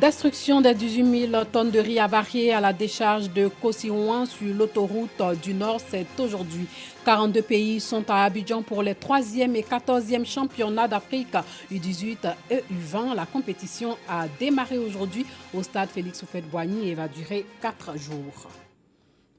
Destruction des 18 000 tonnes de riz avariées à la décharge de Kosiouan sur l'autoroute du Nord, c'est aujourd'hui. 42 pays sont à Abidjan pour les 3e et 14e championnats d'Afrique U18 et U20. La compétition a démarré aujourd'hui au stade Félix Houphouët-Boigny et va durer 4 jours.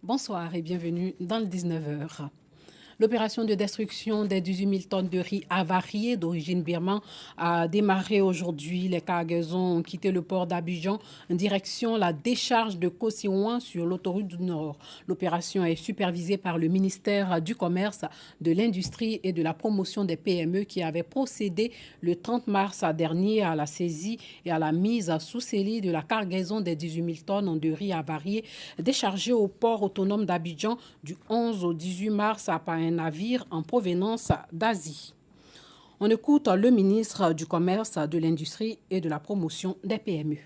Bonsoir et bienvenue dans le 19h. L'opération de destruction des 18 000 tonnes de riz avariées d'origine birmane a démarré aujourd'hui. Les cargaisons ont quitté le port d'Abidjan en direction la décharge de Kosiouan sur l'autoroute du Nord. L'opération est supervisée par le ministère du Commerce, de l'Industrie et de la Promotion des PME qui avait procédé le 30 mars dernier à la saisie et à la mise sous scellé de la cargaison des 18 000 tonnes de riz avariées déchargées au port autonome d'Abidjan du 11 au 18 mars par un navire en provenance d'Asie. On écoute le ministre du Commerce, de l'Industrie et de la Promotion des PME.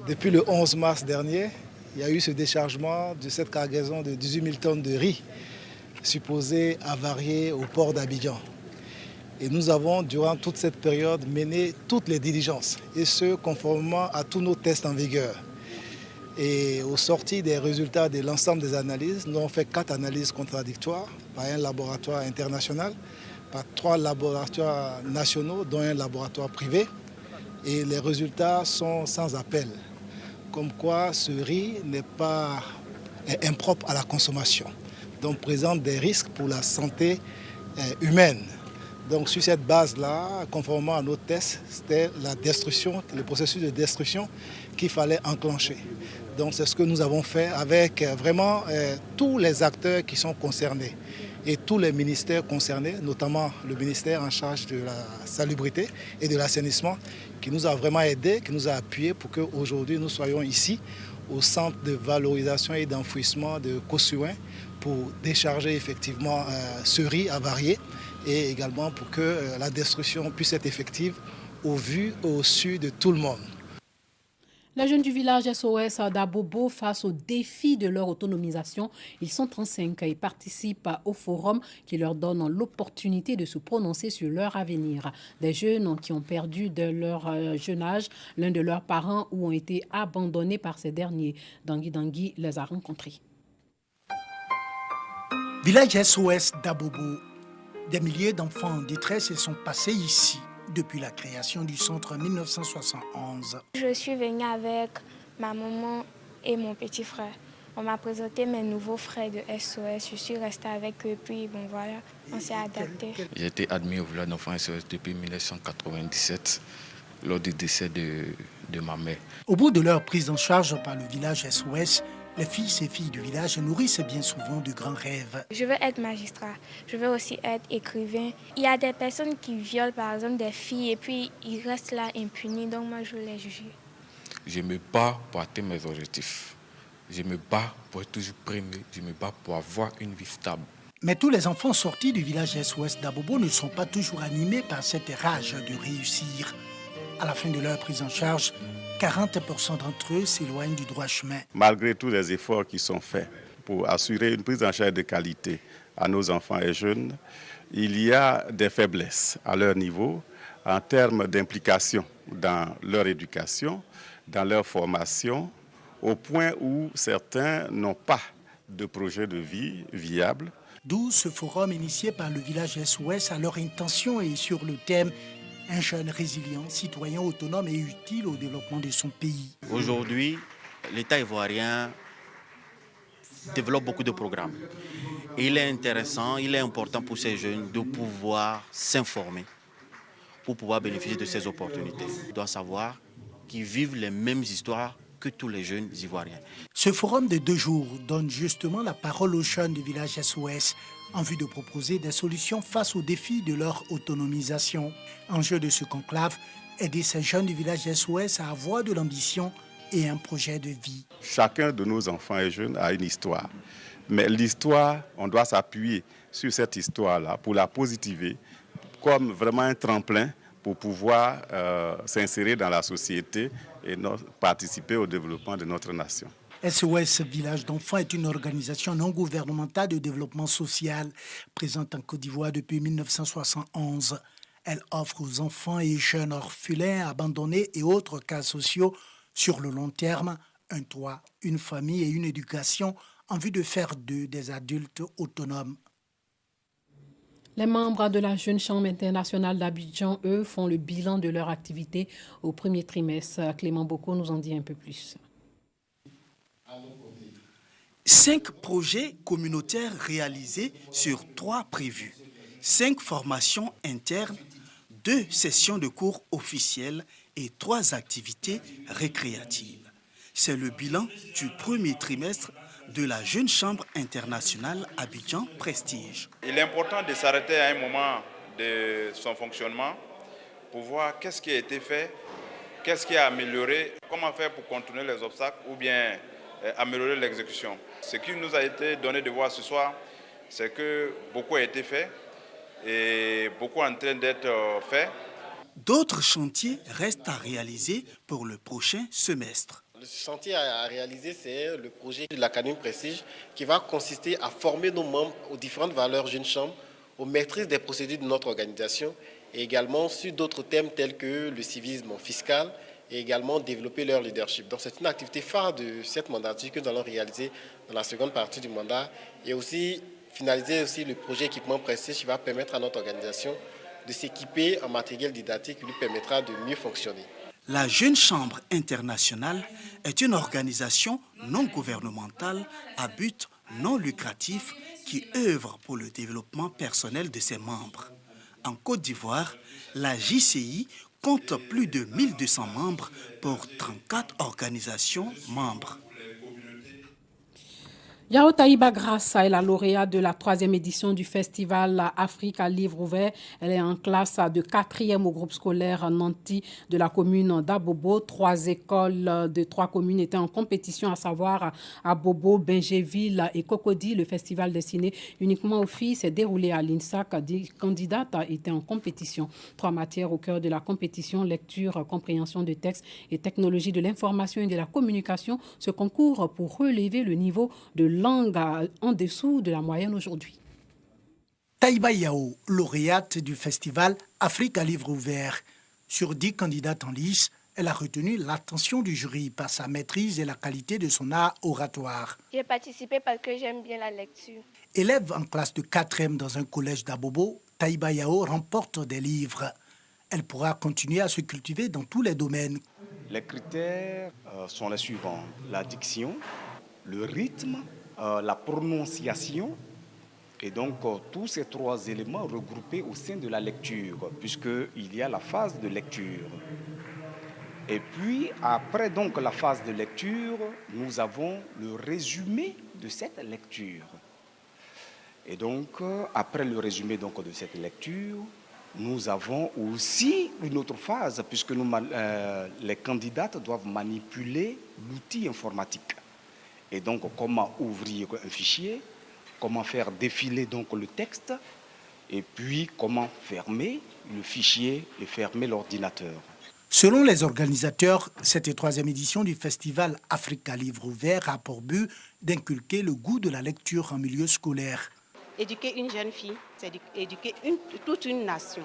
Depuis le 11 mars dernier, il y a eu ce déchargement de cette cargaison de 18 000 tonnes de riz supposée avariée au port d'Abidjan. Et nous avons, durant toute cette période, mené toutes les diligences, et ce, conformément à tous nos tests en vigueur. Et au sorti des résultats de l'ensemble des analyses, nous avons fait 4 analyses contradictoires par un laboratoire international, par 3 laboratoires nationaux, dont un laboratoire privé. Et les résultats sont sans appel, comme quoi ce riz est impropre à la consommation, donc présente des risques pour la santé humaine. Donc sur cette base-là, conformément à nos tests, c'était la destruction, le processus de destruction qu'il fallait enclencher. Donc c'est ce que nous avons fait avec vraiment tous les acteurs qui sont concernés et tous les ministères concernés, notamment le ministère en charge de la salubrité et de l'assainissement, qui nous a vraiment aidés, qui nous a appuyés pour qu'aujourd'hui nous soyons ici au centre de valorisation et d'enfouissement de Kosiouan pour décharger effectivement ce riz avarié et également pour que la destruction puisse être effective au vu et au su de tout le monde. Les jeunes du village SOS d'Abobo, face au défi de leur autonomisation, ils sont 35 et participent au forum qui leur donne l'opportunité de se prononcer sur leur avenir. Des jeunes qui ont perdu de leur jeune âge l'un de leurs parents ou ont été abandonnés par ces derniers. Dangui les a rencontrés. Village SOS d'Abobo. Des milliers d'enfants en détresse sont passés ici depuis la création du centre en 1971. Je suis venue avec ma maman et mon petit frère. On m'a présenté mes nouveaux frères de SOS. Je suis restée avec eux, puis bon voilà, on s'est adapté. J'ai été admis au village d'enfants SOS depuis 1997, lors du décès de ma mère. Au bout de leur prise en charge par le village SOS, les fils et filles du village nourrissent bien souvent de grands rêves. Je veux être magistrat, je veux aussi être écrivain. Il y a des personnes qui violent par exemple des filles et puis ils restent là impunis, donc moi je veux les juger. Je me bats pour atteindre mes objectifs. Je me bats pour être toujours premier, je me bats pour avoir une vie stable. Mais tous les enfants sortis du village SOS d'Abobo ne sont pas toujours animés par cette rage de réussir. À la fin de leur prise en charge, 40% d'entre eux s'éloignent du droit chemin. Malgré tous les efforts qui sont faits pour assurer une prise en charge de qualité à nos enfants et jeunes, il y a des faiblesses à leur niveau en termes d'implication dans leur éducation, dans leur formation, au point où certains n'ont pas de projet de vie viable. D'où ce forum initié par le village SOS à leur intention et sur le thème un jeune résilient, citoyen autonome et utile au développement de son pays. Aujourd'hui, l'État ivoirien développe beaucoup de programmes. Et il est intéressant, il est important pour ces jeunes de pouvoir s'informer, pour pouvoir bénéficier de ces opportunités. Ils doivent savoir qu'ils vivent les mêmes histoires que tous les jeunes ivoiriens. Ce forum de 2 jours donne justement la parole aux jeunes du village SOS en vue de proposer des solutions face aux défis de leur autonomisation. Enjeu de ce conclave, aider ces jeunes du village SOS à avoir de l'ambition et un projet de vie. Chacun de nos enfants et jeunes a une histoire. Mais l'histoire, on doit s'appuyer sur cette histoire-là pour la positiver comme vraiment un tremplin pour pouvoir s'insérer dans la société et participer au développement de notre nation. SOS Village d'enfants est une organisation non gouvernementale de développement social présente en Côte d'Ivoire depuis 1971. Elle offre aux enfants et jeunes orphelins, abandonnés et autres cas sociaux Sur le long terme, un toit, une famille et une éducation en vue de faire d'eux des adultes autonomes. Les membres de la Jeune Chambre internationale d'Abidjan, eux, font le bilan de leur activité au premier trimestre. Clément Boko nous en dit un peu plus. 5 projets communautaires réalisés sur 3 prévus. 5 formations internes, 2 sessions de cours officielles et 3 activités récréatives. C'est le bilan du premier trimestre de la Jeune Chambre internationale Abidjan Prestige. Il est important de s'arrêter à un moment de son fonctionnement pour voir qu'est-ce qui a été fait, qu'est-ce qui a amélioré, comment faire pour contourner les obstacles ou bien améliorer l'exécution. Ce qui nous a été donné de voir ce soir, c'est que beaucoup a été fait et beaucoup est en train d'être fait. D'autres chantiers restent à réaliser pour le prochain semestre. Le chantier à réaliser, c'est le projet de l'Académie Prestige qui va consister à former nos membres aux différentes valeurs Jeune Chambre, aux maîtrises des procédures de notre organisation et également sur d'autres thèmes tels que le civisme fiscal et également développer leur leadership. Donc c'est une activité phare de cette mandature que nous allons réaliser dans la seconde partie du mandat et aussi finaliser aussi le projet équipement Prestige qui va permettre à notre organisation de s'équiper en matériel didactique qui lui permettra de mieux fonctionner. La Jeune Chambre internationale est une organisation non gouvernementale à but non lucratif qui œuvre pour le développement personnel de ses membres. En Côte d'Ivoire, la JCI compte plus de 1200 membres pour 34 organisations membres. Yao Taïba Grassa est la lauréate de la 3e édition du festival Afrique à livre ouvert. Elle est en classe de 4e au groupe scolaire Nanti de la commune d'Abobo. 3 écoles de 3 communes étaient en compétition, à savoir Abobo, Bingéville et Cocody. Le festival destiné uniquement aux filles s'est déroulé à l'INSAC. 10 candidates étaient en compétition. 3 matières au cœur de la compétition: lecture, compréhension de texte et technologie de l'information et de la communication. Ce concours pour relever le niveau de langue en dessous de la moyenne aujourd'hui. Taïba Yao, lauréate du festival Afrique à livre ouvert. Sur 10 candidates en lice, elle a retenu l'attention du jury par sa maîtrise et la qualité de son art oratoire. J'ai participé parce que j'aime bien la lecture. Élève en classe de 4e dans un collège d'Abobo, Taïba Yao remporte des livres. Elle pourra continuer à se cultiver dans tous les domaines. Les critères sont les suivants: la diction, le rythme, la prononciation, et donc tous ces 3 éléments regroupés au sein de la lecture, puisqu'il y a la phase de lecture. Et puis, après donc la phase de lecture, nous avons le résumé de cette lecture. Et donc, après le résumé donc, de cette lecture, nous avons aussi une autre phase, puisque les candidates doivent manipuler l'outil informatique. Et donc, comment ouvrir un fichier, comment faire défiler donc le texte, et puis comment fermer le fichier et fermer l'ordinateur. Selon les organisateurs, cette 3e édition du festival Afrique à livre ouvert a pour but d'inculquer le goût de la lecture en milieu scolaire. Éduquer une jeune fille, c'est éduquer toute une nation.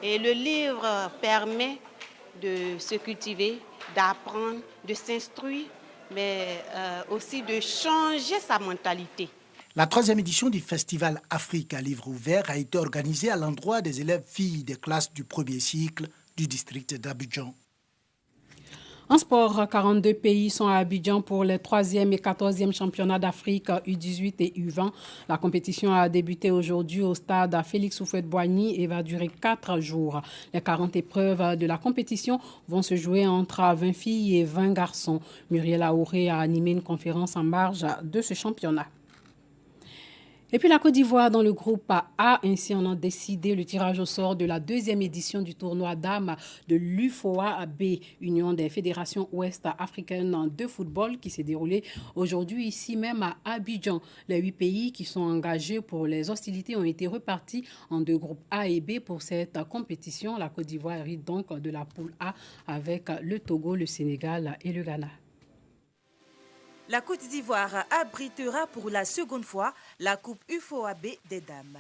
Et le livre permet de se cultiver, d'apprendre, de s'instruire, mais aussi de changer sa mentalité. La 3e édition du festival Afrique à livre ouvert a été organisée à l'endroit des élèves filles des classes du 1er cycle du district d'Abidjan. En sport, 42 pays sont à Abidjan pour les 3e et 14e championnats d'Afrique U18 et U20. La compétition a débuté aujourd'hui au stade Félix Houphouët-Boigny et va durer 4 jours. Les 40 épreuves de la compétition vont se jouer entre 20 filles et 20 garçons. Muriel Aouré a animé une conférence en marge de ce championnat. Et puis la Côte d'Ivoire dans le groupe A, ainsi on a décidé le tirage au sort de la 2e édition du tournoi dames de l'UFOA-B, Union des fédérations ouest-africaines de football, qui s'est déroulé aujourd'hui ici même à Abidjan. Les 8 pays qui sont engagés pour les hostilités ont été repartis en 2 groupes A et B pour cette compétition. La Côte d'Ivoire hérite donc de la poule A avec le Togo, le Sénégal et le Ghana. La Côte d'Ivoire abritera pour la seconde fois la Coupe UFOA-B des dames.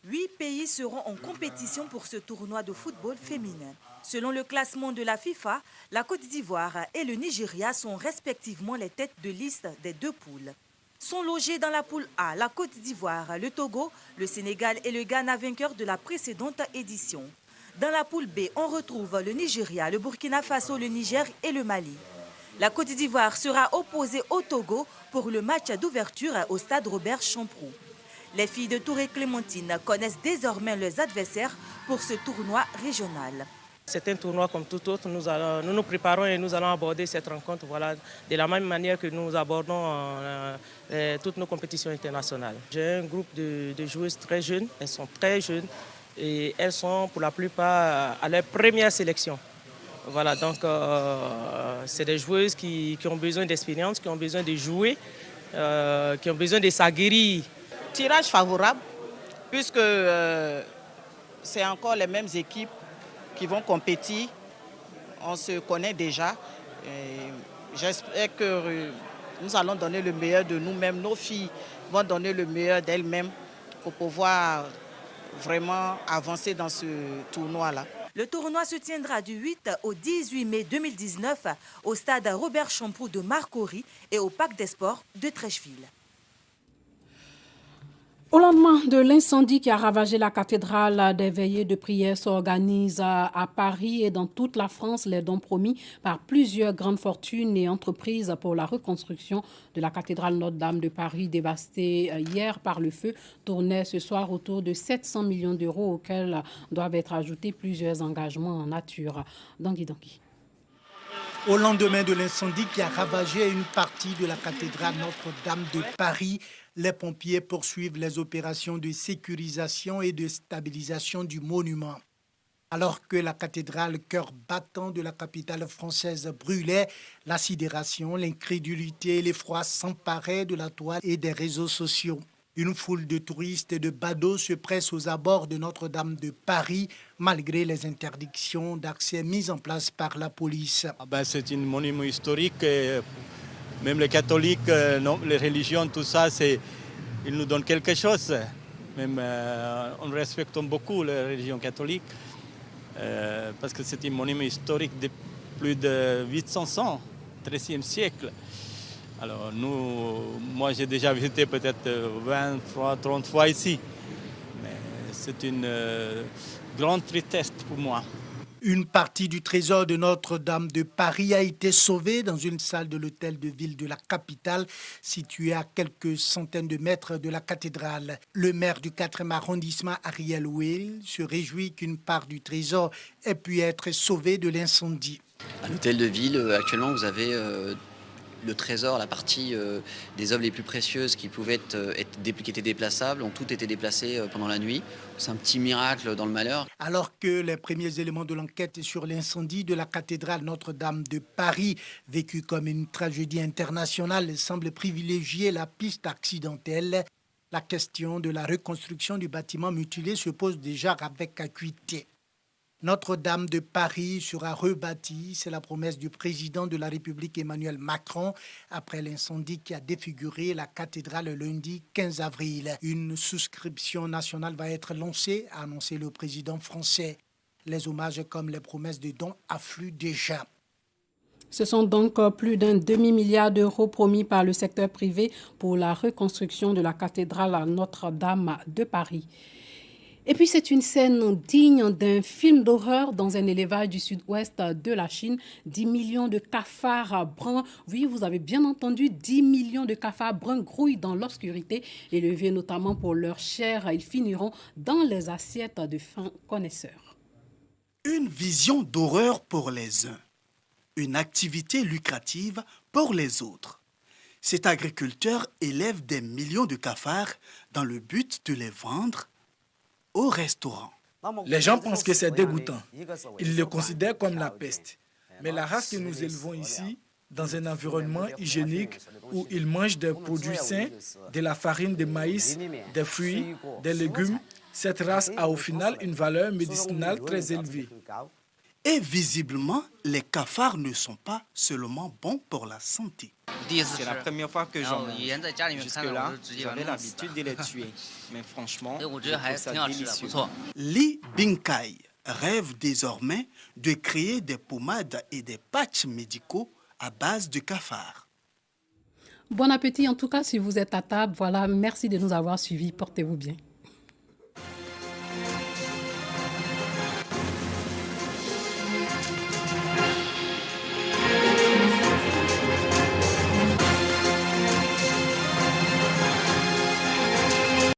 8 pays seront en compétition pour ce tournoi de football féminin. Selon le classement de la FIFA, la Côte d'Ivoire et le Nigeria sont respectivement les têtes de liste des 2 poules. Sont logés dans la poule A la Côte d'Ivoire, le Togo, le Sénégal et le Ghana vainqueurs de la précédente édition. Dans la poule B, on retrouve le Nigeria, le Burkina Faso, le Niger et le Mali. La Côte d'Ivoire sera opposée au Togo pour le match d'ouverture au stade Robert Champroux. Les filles de Touré Clémentine connaissent désormais leurs adversaires pour ce tournoi régional. C'est un tournoi comme tout autre. Nous nous préparons et nous allons aborder cette rencontre de la même manière que nous abordons toutes nos compétitions internationales. J'ai un groupe de joueuses très jeunes. Elles sont très jeunes et elles sont pour la plupart à leur première sélection. Voilà, donc c'est des joueuses qui ont besoin d'expérience, qui ont besoin de jouer, qui ont besoin de s'aguerrir. Tirage favorable, puisque c'est encore les mêmes équipes qui vont compétir. On se connaît déjà. J'espère que nous allons donner le meilleur de nous-mêmes. Nos filles vont donner le meilleur d'elles-mêmes pour pouvoir vraiment avancer dans ce tournoi-là. Le tournoi se tiendra du 8 au 18 mai 2019 au stade Robert Champroux de Marcory et au Parc des Sports de Trècheville. Au lendemain de l'incendie qui a ravagé la cathédrale, des veillées de prière s'organisent à Paris et dans toute la France. Les dons promis par plusieurs grandes fortunes et entreprises pour la reconstruction de la cathédrale Notre-Dame de Paris, dévastée hier par le feu, tournaient ce soir autour de 700 millions d'euros auxquels doivent être ajoutés plusieurs engagements en nature. Dangui. Au lendemain de l'incendie qui a ravagé une partie de la cathédrale Notre-Dame de Paris, les pompiers poursuivent les opérations de sécurisation et de stabilisation du monument. Alors que la cathédrale, cœur battant de la capitale française, brûlait, la sidération, l'incrédulité et l'effroi s'emparaient de la toile et des réseaux sociaux. Une foule de touristes et de badauds se presse aux abords de Notre-Dame de Paris, malgré les interdictions d'accès mises en place par la police. C'est un monument historique. Même les catholiques, les religions, tout ça, ils nous donnent quelque chose. Même on respecte beaucoup les religions catholiques parce que c'est un monument historique de plus de 800 ans, 13e siècle. Alors moi j'ai déjà visité peut-être 23, 30 fois ici. Mais c'est une grande tristesse pour moi. Une partie du trésor de Notre-Dame de Paris a été sauvée dans une salle de l'hôtel de ville de la capitale, située à quelques centaines de mètres de la cathédrale. Le maire du 4e arrondissement, Ariel Will, se réjouit qu'une part du trésor ait pu être sauvée de l'incendie. À l'hôtel de ville, actuellement, vous avez le trésor, la partie des œuvres les plus précieuses qui pouvaient qui étaient déplaçables, ont toutes été déplacées pendant la nuit. C'est un petit miracle dans le malheur. Alors que les premiers éléments de l'enquête sur l'incendie de la cathédrale Notre-Dame de Paris, vécue comme une tragédie internationale, semblent privilégier la piste accidentelle, la question de la reconstruction du bâtiment mutilé se pose déjà avec acuité. Notre-Dame de Paris sera rebâtie, c'est la promesse du président de la République Emmanuel Macron après l'incendie qui a défiguré la cathédrale le lundi 15 avril. Une souscription nationale va être lancée, a annoncé le président français. Les hommages comme les promesses de dons affluent déjà. Ce sont donc plus d'un demi-milliard d'euros promis par le secteur privé pour la reconstruction de la cathédrale Notre-Dame de Paris. Et puis c'est une scène digne d'un film d'horreur dans un élevage du sud-ouest de la Chine. 10 millions de cafards bruns, oui vous avez bien entendu, 10 millions de cafards bruns grouillent dans l'obscurité, élevés notamment pour leur chair. Ils finiront dans les assiettes de fins connaisseurs. Une vision d'horreur pour les uns, une activité lucrative pour les autres. Cet agriculteur élève des millions de cafards dans le but de les vendre au restaurant. Les gens pensent que c'est dégoûtant. Ils le considèrent comme la peste. Mais la race que nous élevons ici, dans un environnement hygiénique où ils mangent des produits sains, de la farine de maïs, des fruits, des légumes, cette race a au final une valeur médicinale très élevée. Et visiblement, les cafards ne sont pas seulement bons pour la santé. C'est la première fois que j'en mange. Jusque-là, j'avais l'habitude de les tuer. Mais franchement, je trouve ça délicieux. Li Bingkai rêve désormais de créer des pommades et des patchs médicaux à base de cafards. Bon appétit en tout cas si vous êtes à table. Voilà, merci de nous avoir suivis. Portez-vous bien.